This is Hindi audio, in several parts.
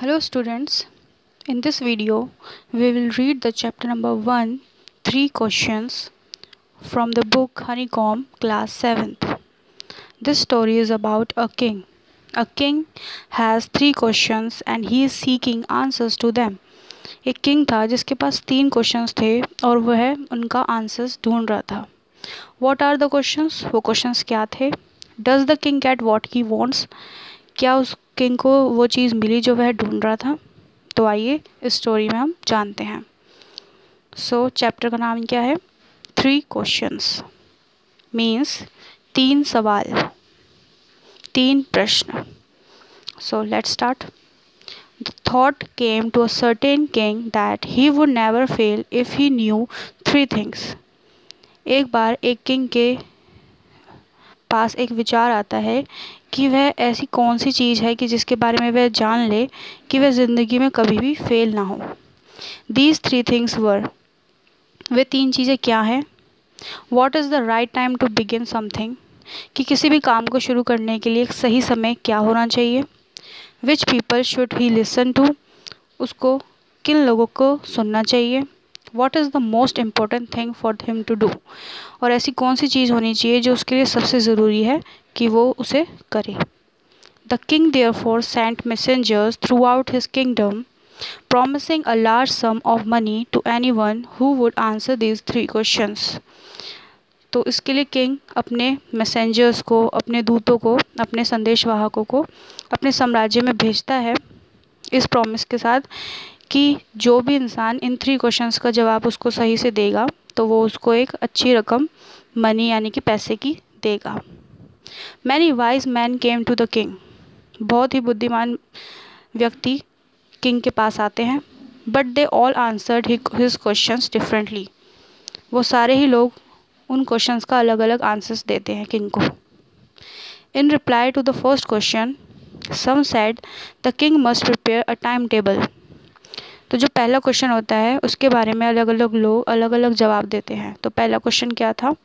Hello students, in this video we will read the chapter number 1, 3 questions from the book Honeycomb, class 7th. This story is about a king. A king has 3 questions and he is seeking answers to them. एक किंग था जिसके पास 3 क्वेश्चंस थे और वह उनका आंसर्स ढूंढ रहा था. What are the questions? वो क्वेश्चंस क्या थे? Does the king get what he wants? क्या उस किंग को वो चीज़ मिली जो वह ढूंढ रहा था? तो आइए इस स्टोरी में हम जानते हैं. चैप्टर का नाम क्या है? 3 क्वेश्चंस मीन्स 3 सवाल, 3 प्रश्न. Let's start. The thought came to a certain king that he would never fail if he knew 3 things. एक बार एक किंग के पास एक विचार आता है कि वह ऐसी कौन सी चीज़ है कि जिसके बारे में वह जान ले कि वह ज़िंदगी में कभी भी फेल ना हो. These 3 things were, वे 3 चीज़ें क्या हैं? What is the right time to begin something, कि किसी भी काम को शुरू करने के लिए एक सही समय क्या होना चाहिए? Which people should he listen to, उसको किन लोगों को सुनना चाहिए? What is the most important thing for him to do, और ऐसी कौन सी चीज़ होनी चाहिए जो उसके लिए सबसे ज़रूरी है कि वो उसे करे. The king therefore sent messengers throughout his kingdom, promising a large sum of money to anyone who would answer these 3 questions. तो इसके लिए किंग अपने मैसेंजर्स को, अपने दूतों को, अपने संदेशवाहकों को अपने साम्राज्य में भेजता है इस प्रॉमिस के साथ कि जो भी इंसान इन 3 क्वेश्चंस का जवाब उसको सही से देगा तो वो उसको एक अच्छी रकम मनी यानी कि पैसे की देगा. Many wise men came to the king. बहुत ही बुद्धिमान व्यक्ति किंग के पास आते हैं. But they all answered his questions differently. वो सारे ही लोग उन क्वेश्चंस का अलग अलग आंसर्स देते हैं किंग को. In reply to the first question, some said the king must prepare a timetable. तो जो पहला क्वेश्चन होता है उसके बारे में अलग अलग लोग अलग अलग जवाब देते हैं. तो पहला क्वेश्चन क्या था?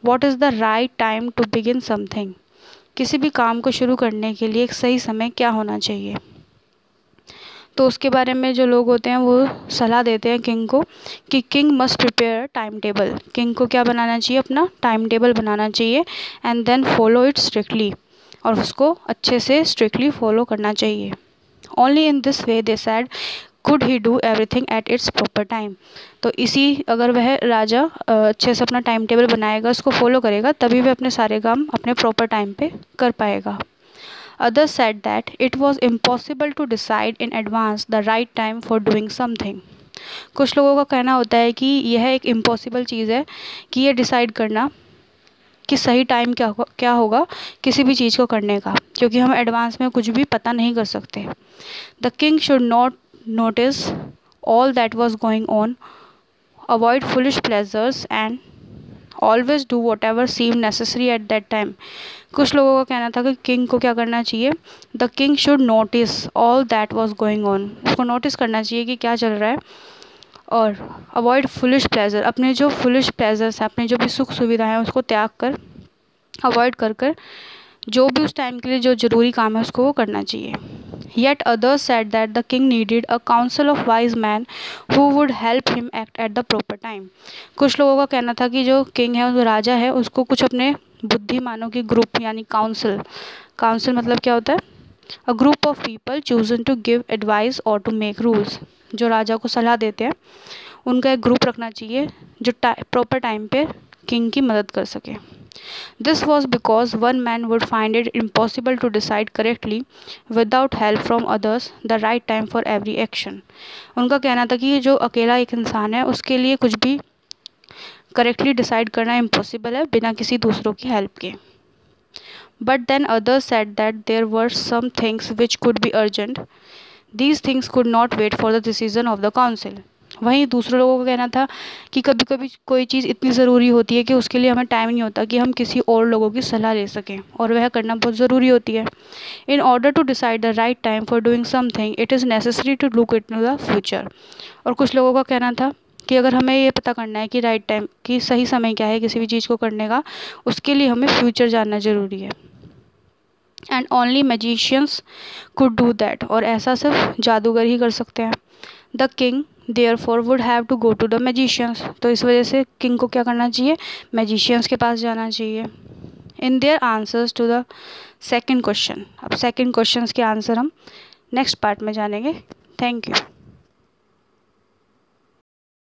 What is the right time to begin something? किसी भी काम को शुरू करने के लिए एक सही समय क्या होना चाहिए? तो उसके बारे में जो लोग होते हैं वो सलाह देते हैं किंग को कि king must prepare time table. King को क्या बनाना चाहिए? अपना टाइम टेबल बनाना चाहिए and then follow it strictly, और उसको अच्छे से स्ट्रिक्टली फॉलो करना चाहिए. Only in this way they said could he do everything at its proper time. तो इसी अगर वह राजा अच्छे से अपना टाइम टेबल बनाएगा, उसको फॉलो करेगा, तभी वह अपने सारे काम अपने प्रॉपर टाइम पे कर पाएगा. Others said that it was impossible to decide in advance the right time for doing something. कुछ लोगों का कहना होता है कि यह एक इम्पॉसिबल चीज़ है कि ये डिसाइड करना कि सही टाइम क्या होगा किसी भी चीज़ को करने का, क्योंकि हम एडवांस में कुछ भी पता नहीं कर सकते. The king should not notice all that was going on, avoid foolish pleasures and always do whatever seemed necessary at that time. कुछ लोगों का कहना था कि किंग को क्या करना चाहिए? The king should notice all that was going on. उसको नोटिस करना चाहिए कि क्या चल रहा है, और अवॉइड फुलिश प्लेजर. अपने जो फुलिश प्लेजर्स हैं, अपने जो भी सुख सुविधाएं हैं उसको त्याग कर, अवॉइड कर कर जो भी उस टाइम के लिए जो ज़रूरी काम है उसको वो करना चाहिए. Yet others said that the king needed a council of wise men who would help him act at the proper time. कुछ लोगों का कहना था कि जो किंग है, जो राजा है, उसको कुछ अपने बुद्धिमानों की ग्रुप यानी काउंसिल. काउंसिल मतलब क्या होता है? A group of people chosen to give advice और टू मेक रूल्स. जो राजा को सलाह देते हैं उनका एक ग्रुप रखना चाहिए जो प्रॉपर टाइम पे किंग की मदद कर सके. This was because one man would find it impossible to decide correctly without help from others the right time for every action. उनका कहना था कि जो अकेला एक इंसान है उसके लिए कुछ भी करेक्टली डिसाइड करना इम्पॉसिबल है बिना किसी दूसरों की हेल्प के. But then others said that there were some things which could be urgent. These things could not wait for the decision of the council. वहीं दूसरे लोगों का कहना था कि कभी कभी कोई चीज़ इतनी ज़रूरी होती है कि उसके लिए हमें टाइम नहीं होता कि हम किसी और लोगों की सलाह ले सकें, और वह करना बहुत ज़रूरी होती है. In order to decide the right time for doing something it is necessary to look into the future. और कुछ लोगों का कहना था कि अगर हमें ये पता करना है कि राइट टाइम कि सही समय क्या है किसी भी चीज़ को करने का, उसके लिए हमें फ्यूचर जानना ज़रूरी है. And only magicians could do that, और ऐसा सिर्फ जादूगर ही कर सकते हैं। The king therefore would have to go to the magicians, तो इस वजह से किंग को क्या करना चाहिए, मैजिशियंस के पास जाना चाहिए। In their answers to the second question, अब सेकंड क्वेश्चन के आंसर हम नेक्स्ट पार्ट में जानेंगे। Thank you.